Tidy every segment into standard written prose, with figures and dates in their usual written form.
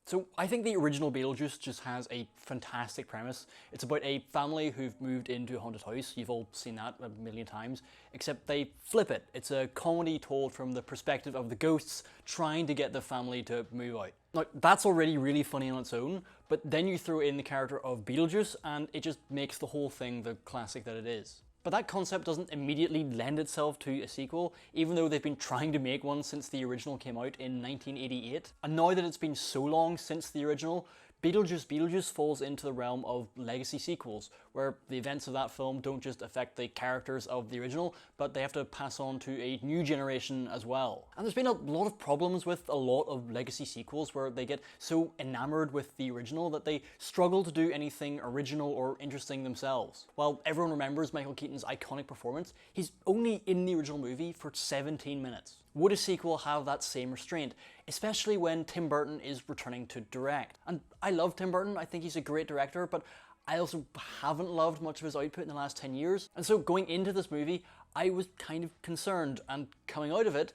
So I think the original Beetlejuice just has a fantastic premise. It's about a family who've moved into a haunted house. You've all seen that a million times, except they flip it. It's a comedy told from the perspective of the ghosts trying to get the family to move out. Now, that's already really funny on its own, but then you throw in the character of Beetlejuice and it just makes the whole thing the classic that it is. But that concept doesn't immediately lend itself to a sequel, even though they've been trying to make one since the original came out in 1988. And now that it's been so long since the original, Beetlejuice Beetlejuice falls into the realm of legacy sequels, where the events of that film don't just affect the characters of the original, but they have to pass on to a new generation as well. And there's been a lot of problems with a lot of legacy sequels where they get so enamored with the original that they struggle to do anything original or interesting themselves. While everyone remembers Michael Keaton's iconic performance, he's only in the original movie for 17 minutes. Would a sequel have that same restraint, especially when Tim Burton is returning to direct? And I love Tim Burton, I think he's a great director, but I also haven't loved much of his output in the last 10 years. And so going into this movie, I was kind of concerned, and coming out of it,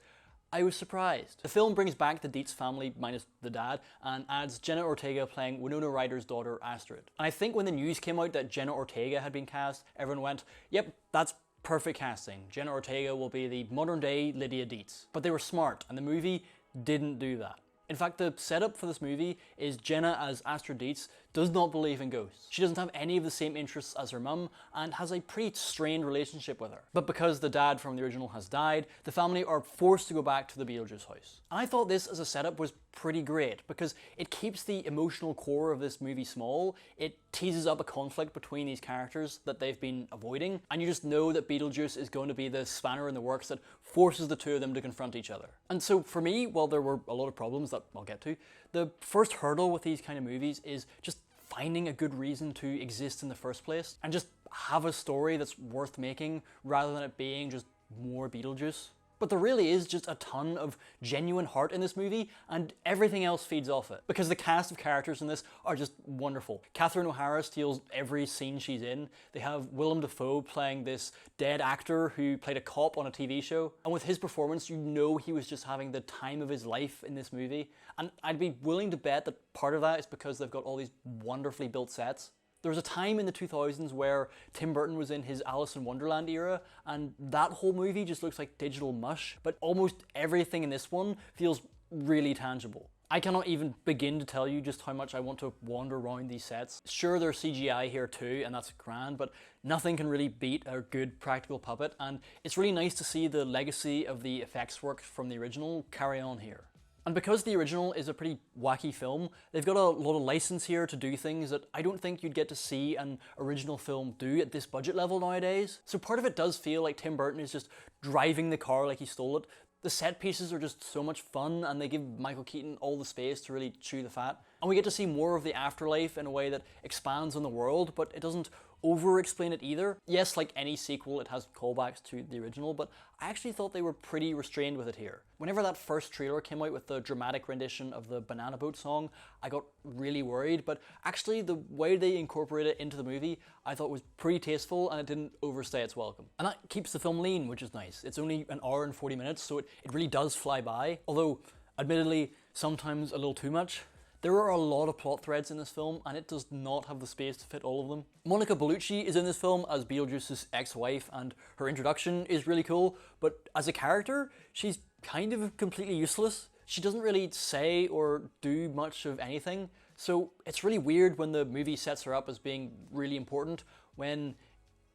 I was surprised. The film brings back the Dietz family minus the dad and adds Jenna Ortega playing Winona Ryder's daughter Astrid. And I think when the news came out that Jenna Ortega had been cast, everyone went, yep, that's perfect casting. Jenna Ortega will be the modern day Lydia Dietz. But they were smart, and the movie didn't do that. In fact, the setup for this movie is Jenna as Astrid Dietz does not believe in ghosts. She doesn't have any of the same interests as her mum and has a pretty strained relationship with her. But because the dad from the original has died, the family are forced to go back to the Beetlejuice house. And I thought this as a setup was pretty great because it keeps the emotional core of this movie small. It teases up a conflict between these characters that they've been avoiding, and you just know that Beetlejuice is going to be the spanner in the works that forces the two of them to confront each other. And so for me, while there were a lot of problems that I'll get to, the first hurdle with these kind of movies is just finding a good reason to exist in the first place and just have a story that's worth making rather than it being just more Beetlejuice. But there really is just a ton of genuine heart in this movie, and everything else feeds off it. Because the cast of characters in this are just wonderful. Catherine O'Hara steals every scene she's in. They have Willem Dafoe playing this dead actor who played a cop on a TV show. And with his performance, you know he was just having the time of his life in this movie. And I'd be willing to bet that part of that is because they've got all these wonderfully built sets. There was a time in the 2000s where Tim Burton was in his Alice in Wonderland era, and that whole movie just looks like digital mush, but almost everything in this one feels really tangible. I cannot even begin to tell you just how much I want to wander around these sets. Sure, there's CGI here too, and that's grand, but nothing can really beat a good practical puppet, and it's really nice to see the legacy of the effects work from the original carry on here. And because the original is a pretty wacky film, they've got a lot of license here to do things that I don't think you'd get to see an original film do at this budget level nowadays. So part of it does feel like Tim Burton is just driving the car like he stole it. The set pieces are just so much fun, and they give Michael Keaton all the space to really chew the fat. And we get to see more of the afterlife in a way that expands on the world, but it doesn't over-explain it either. Yes, like any sequel, it has callbacks to the original, but I actually thought they were pretty restrained with it here. Whenever that first trailer came out with the dramatic rendition of the Banana Boat song, I got really worried, but actually the way they incorporate it into the movie, I thought was pretty tasteful, and it didn't overstay its welcome. And that keeps the film lean, which is nice. It's only an hour and 40 minutes, so it really does fly by, although admittedly sometimes a little too much. There are a lot of plot threads in this film, and it does not have the space to fit all of them. Monica Bellucci is in this film as Beetlejuice's ex-wife, and her introduction is really cool, but as a character, she's kind of completely useless. She doesn't really say or do much of anything, so it's really weird when the movie sets her up as being really important when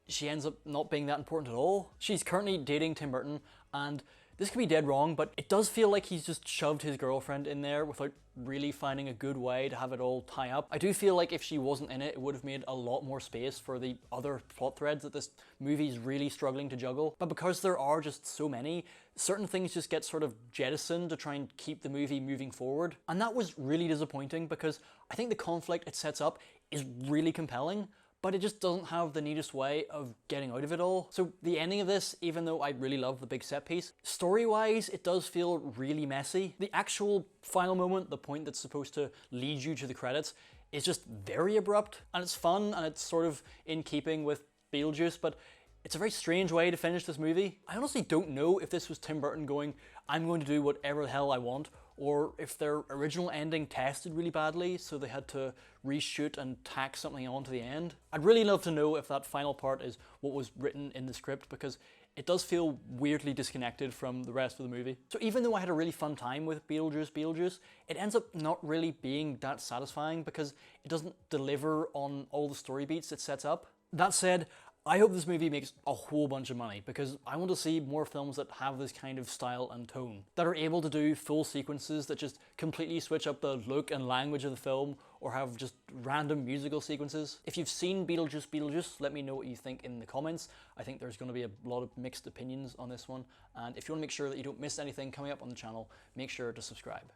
she ends up not being that important at all. She's currently dating Tim Burton, and this could be dead wrong, but it does feel like he's just shoved his girlfriend in there without really finding a good way to have it all tie up. I do feel like if she wasn't in it, it would have made a lot more space for the other plot threads that this movie's really struggling to juggle. But because there are just so many, certain things just get sort of jettisoned to try and keep the movie moving forward. And that was really disappointing because I think the conflict it sets up is really compelling, but it just doesn't have the neatest way of getting out of it all. So the ending of this, even though I really love the big set piece, story-wise, it does feel really messy. The actual final moment, the point that's supposed to lead you to the credits, is just very abrupt, and it's fun, and it's sort of in keeping with Beetlejuice, but it's a very strange way to finish this movie. I honestly don't know if this was Tim Burton going, I'm going to do whatever the hell I want, or if their original ending tested really badly, so they had to reshoot and tack something on to the end. I'd really love to know if that final part is what was written in the script, because it does feel weirdly disconnected from the rest of the movie. So even though I had a really fun time with Beetlejuice Beetlejuice, it ends up not really being that satisfying because it doesn't deliver on all the story beats it sets up. That said, I hope this movie makes a whole bunch of money, because I want to see more films that have this kind of style and tone, that are able to do full sequences that just completely switch up the look and language of the film, or have just random musical sequences. If you've seen Beetlejuice Beetlejuice, let me know what you think in the comments. I think there's going to be a lot of mixed opinions on this one, and if you want to make sure that you don't miss anything coming up on the channel, make sure to subscribe.